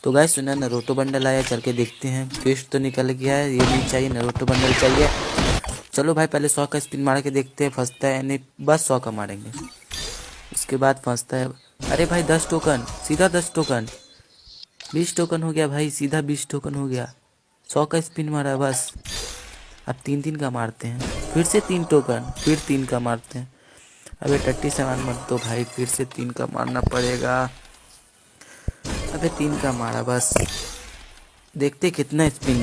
तो गाइस सुना नरोटो बंडल आया, चल के देखते हैं। फिश तो निकल गया है, ये नहीं चाहिए, नरोटो बंडल चाहिए। चलो भाई पहले 100 का स्पिन मार के देखते हैं फंसता है नहीं, बस 100 का मारेंगे, उसके बाद फंसता है। अरे भाई 10 टोकन, सीधा 10 टोकन, 20 टोकन हो गया भाई, सीधा 20 टोकन हो गया। 100 का स्पिन मारा बस। अब 3-3 का मारते हैं, फिर से 3 टोकन, फिर 3 का मारते हैं। अबे टट्टी सामान मत दो भाई, फिर से 3 का मारना पड़ेगा। अबे 3 का मारा बस, देखते कितना स्पिन